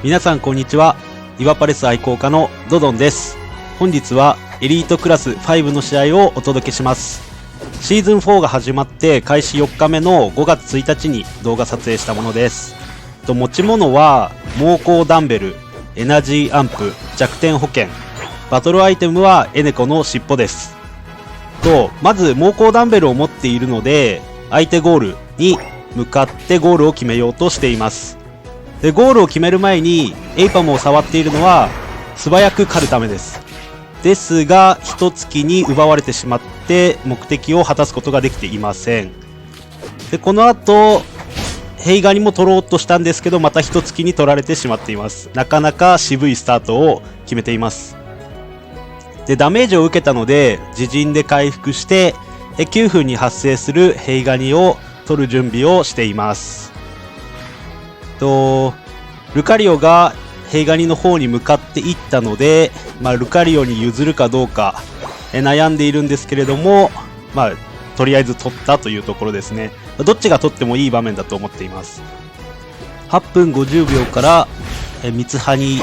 皆さんこんにちは。イワパレス愛好家のドドンです。本日はエリートクラス5の試合をお届けします。シーズン4が始まって開始4日目の5月1日に動画撮影したものです。持ち物は猛攻ダンベル、エナジーアンプ、弱点保険、バトルアイテムはエネコの尻尾です。まず猛攻ダンベルを持っているので、相手ゴールに向かってゴールを決めようとしています。で、ゴールを決める前にエイパムを触っているのは素早く狩るためです。ですが、一月に奪われてしまって目的を果たすことができていません。で、この後、ヘイガニも取ろうとしたんですけど、また一月に取られてしまっています。なかなか渋いスタートを決めています。で、ダメージを受けたので、自陣で回復して、9分に発生するヘイガニを取る準備をしています。ルカリオがヘイガニの方に向かっていったので、ルカリオに譲るかどうか悩んでいるんですけれども、とりあえず取ったというところですね。どっちが取ってもいい場面だと思っています。8分50秒から三つ葉に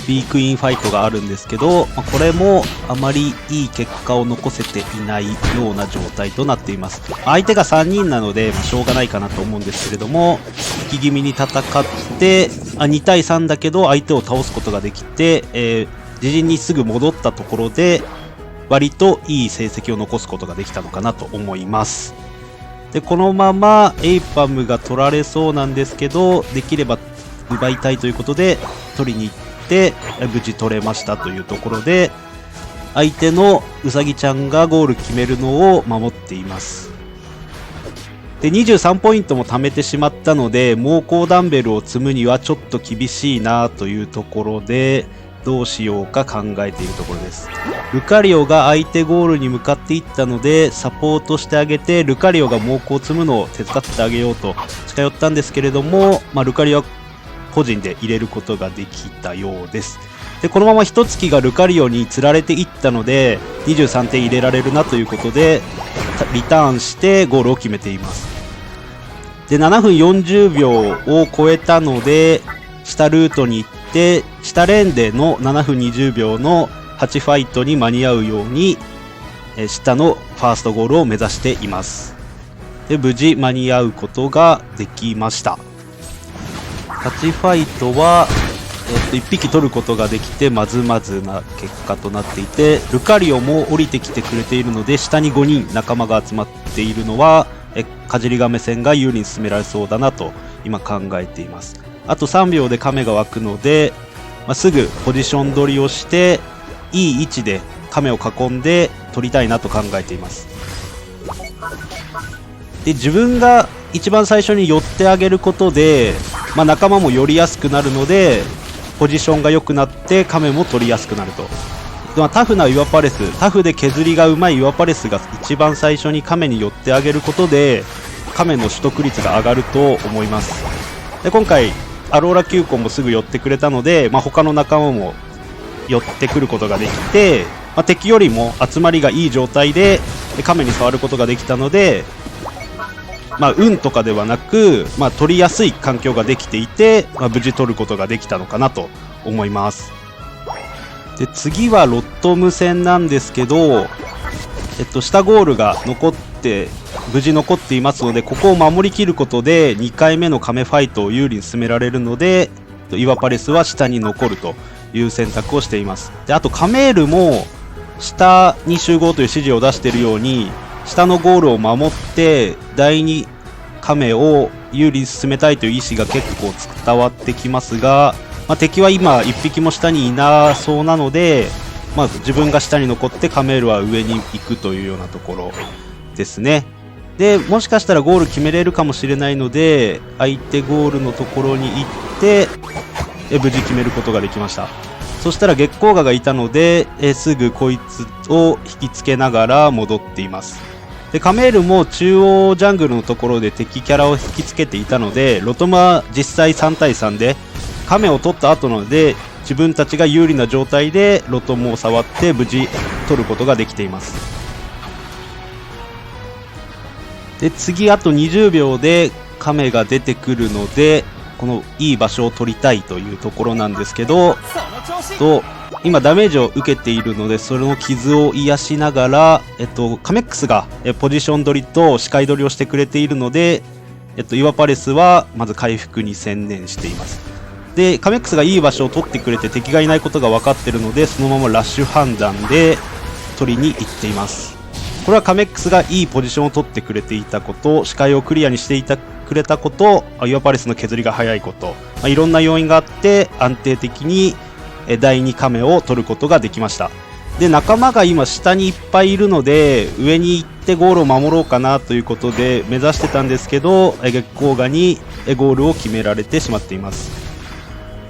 ビークインファイトがあるんですけど、これもあまりいい結果を残せていないような状態となっています。相手が3人なのでしょうがないかなと思うんですけれども、引き気味に戦って2対3だけど相手を倒すことができて、自陣にすぐ戻ったところで割といい成績を残すことができたのかなと思います。で、このままエイパムが取られそうなんですけど、できれば奪いたいということで取りに行って無事取れましたというところで、相手のウサギちゃんがゴール決めるのを守っています。で、23ポイントも貯めてしまったので、猛攻ダンベルを積むにはちょっと厳しいなというところで、どうしようか考えているところです。ルカリオが相手ゴールに向かっていったので、サポートしてあげて、ルカリオが猛攻を積むのを手伝ってあげようと近寄ったんですけれども、ルカリオは個人で入れることができたようです。で、このまま一月がルカリオに釣られていったので、23点入れられるなということで、リターンしてゴールを決めています。で、7分40秒を超えたので、下ルートに行って、下レーンでの7分20秒の8ファイトに間に合うように、下のファーストゴールを目指しています。で、無事間に合うことができました。8ファイトは、1匹取ることができてまずまずな結果となっていて、ルカリオも降りてきてくれているので、下に5人仲間が集まっているのはかじり亀戦が有利に進められそうだなと今考えています。あと3秒で亀が湧くので、すぐポジション取りをしていい位置で亀を囲んで取りたいなと考えています。で、自分が一番最初に寄ってあげることで、仲間も寄りやすくなるのでポジションが良くなって亀も取りやすくなると。タフなイワパレス、タフで削りがうまいイワパレスが一番最初に亀に寄ってあげることで亀の取得率が上がると思います。で、今回アローラ球根もすぐ寄ってくれたので、他の仲間も寄ってくることができて、敵よりも集まりがいい状態で亀に触ることができたので、運とかではなく、取りやすい環境ができていて、無事取ることができたのかなと思います。で、次はロットム戦なんですけど、下ゴールが無事残っていますので、ここを守りきることで2回目の亀ファイトを有利に進められるので、イワパレスは下に残るという選択をしています。で、あとカメールも下に集合という指示を出しているように、下のゴールを守って第2亀を有利に進めたいという意思が結構伝わってきますが、敵は今1匹も下にいなそうなので、自分が下に残ってカメールは上に行くというようなところですね。で、もしかしたらゴール決めれるかもしれないので、相手ゴールのところに行って無事決めることができました。そしたら月光河がいたので、すぐこいつを引きつけながら戻っています。で、カメールも中央ジャングルのところで敵キャラを引きつけていたので、ロトムは実際3対3でカメを取った後なので、自分たちが有利な状態でロトムを触って無事取ることができています。で、次あと20秒でカメが出てくるので、このいい場所を取りたいというところなんですけど、今ダメージを受けているので、その傷を癒しながら、カメックスがポジション取りと視界取りをしてくれているので、イワパレスはまず回復に専念しています。で、カメックスがいい場所を取ってくれて敵がいないことが分かっているので、そのままラッシュ判断で取りに行っています。これはカメックスがいいポジションを取ってくれていたこと、視界をクリアにしてくれたこと、イワパレスの削りが早いこと、いろんな要因があって安定的に第2カメを取ることができました。で、仲間が今下にいっぱいいるので、上に行ってゴールを守ろうかなということで目指してたんですけど、月光河にゴールを決められてしまっています。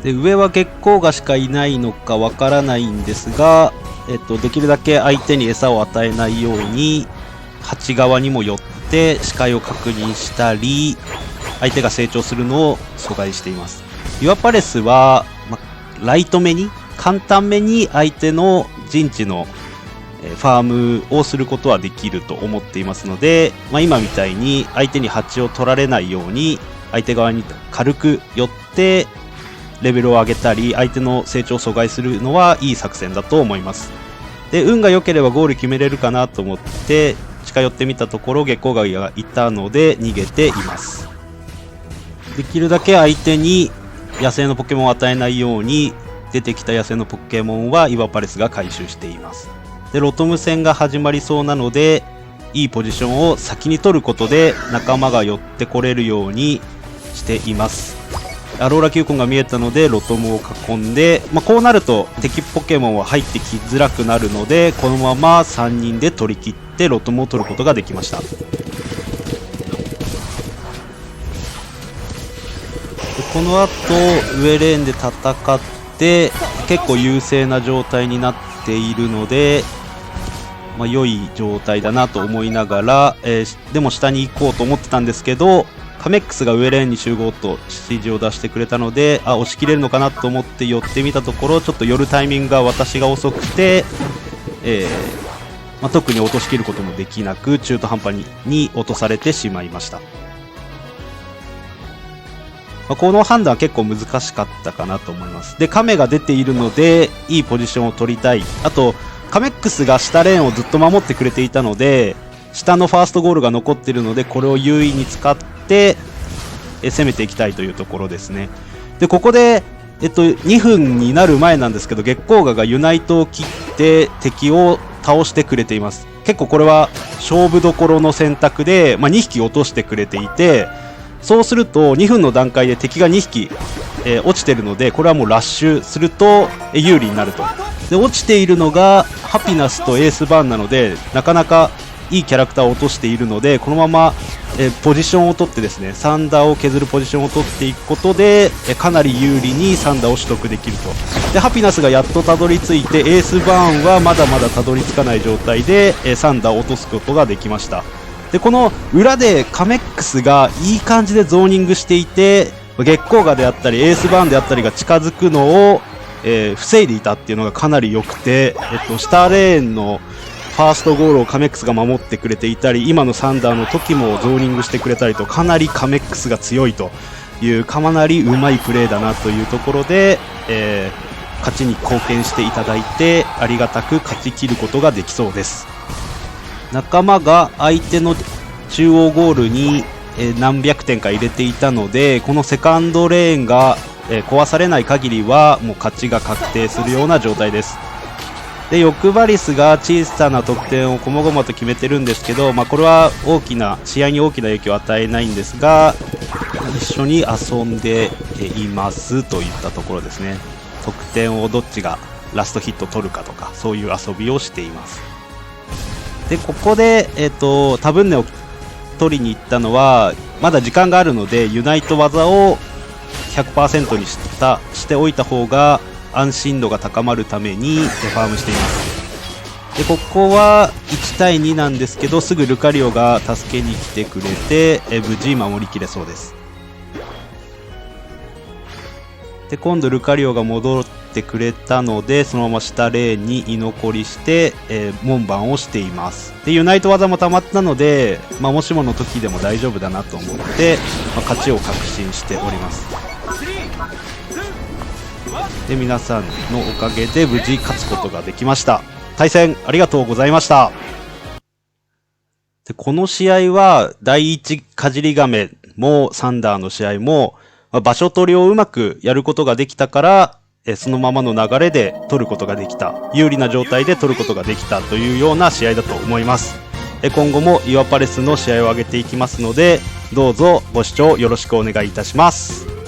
で、上は月光河しかいないのかわからないんですが、できるだけ相手に餌を与えないように鉢側にも寄って視界を確認したり、相手が成長するのを阻害しています。イワパレスは、ライトめに簡単めに相手の陣地のファームをすることはできると思っていますので、今みたいに相手に鉢を取られないように相手側に軽く寄ってレベルを上げたり相手の成長を阻害するのはいい作戦だと思います。で、運が良ければゴール決めれるかなと思って近寄ってみたところ、月光河がいたので逃げています。できるだけ相手に野生のポケモンを与えないように出てきた野生のポケモンはイワパレスが回収しています。で、ロトム戦が始まりそうなので、いいポジションを先に取ることで仲間が寄ってこれるようにしています。アローラ球根が見えたのでロトムを囲んで、こうなると敵ポケモンは入ってきづらくなるので、このまま3人で取り切ってロトムを取ることができました。この後上レーンで戦って結構優勢な状態になっているので、良い状態だなと思いながら、でも下に行こうと思ってたんですけど、カメックスが上レーンに集合と指示を出してくれたので、押し切れるのかなと思って寄ってみたところ、ちょっと寄るタイミングが私が遅くて、特に落としきることもできなく中途半端に落とされてしまいました。この判断は結構難しかったかなと思います。で、カメが出ているのでいいポジションを取りたい。あとカメックスが下レーンをずっと守ってくれていたので、下のファーストゴールが残っているので、これを優位に使って攻めていきたいというところですね。で、ここで、2分になる前なんですけど、月光河がユナイトを切って敵を倒してくれています。結構これは勝負どころの選択で、2匹落としてくれていて、そうすると2分の段階で敵が2匹、落ちてるので、これはもうラッシュすると有利になると。で、落ちているのがハピナスとエースバーンなので、なかなかいいキャラクターを落としているので、このままポジションを取ってですね、サンダーを削るポジションを取っていくことでかなり有利にサンダーを取得できると。で、ハピナスがやっとたどり着いて、エースバーンはまだまだたどり着かない状態でサンダーを落とすことができました。で、この裏でカメックスがいい感じでゾーニングしていて、月光河であったりエースバーンであったりが近づくのを、防いでいたっていうのがかなり良くて、下レーンのファーストゴールをカメックスが守ってくれていたり、今のサンダーの時もゾーニングしてくれたりと、かなりカメックスが強いというかなりうまいプレーだなというところで、勝ちに貢献していただいてありがたく勝ち切ることができそうです。仲間が相手の中央ゴールに何百点か入れていたので、このセカンドレーンが壊されない限りはもう勝ちが確定するような状態です。で、欲張リスが小さな得点をこまごまと決めてるんですけど、これは試合に大きな影響を与えないんですが、一緒に遊んでいますといったところですね。得点をどっちがラストヒット取るかとか、そういう遊びをしています。で、ここで、タブンネを取りに行ったのはまだ時間があるので、ユナイト技を 100% にしておいた方が安心度が高まるためにファームしています。で、ここは1対2なんですけど、すぐルカリオが助けに来てくれて無事守りきれそうです。で、今度ルカリオが戻ってくれたので、そのまま下レーンに居残りして、門番をしています。で、ユナイト技も溜まったので、もしもの時でも大丈夫だなと思って、勝ちを確信しております。で、皆さんのおかげで無事勝つことができました。対戦ありがとうございました。で、この試合は、第一かじり亀もサンダーの試合も、場所取りをうまくやることができたから、そのままの流れで取ることができた。有利な状態で取ることができたというような試合だと思います。今後もイワパレスの試合を上げていきますので、どうぞご視聴よろしくお願いいたします。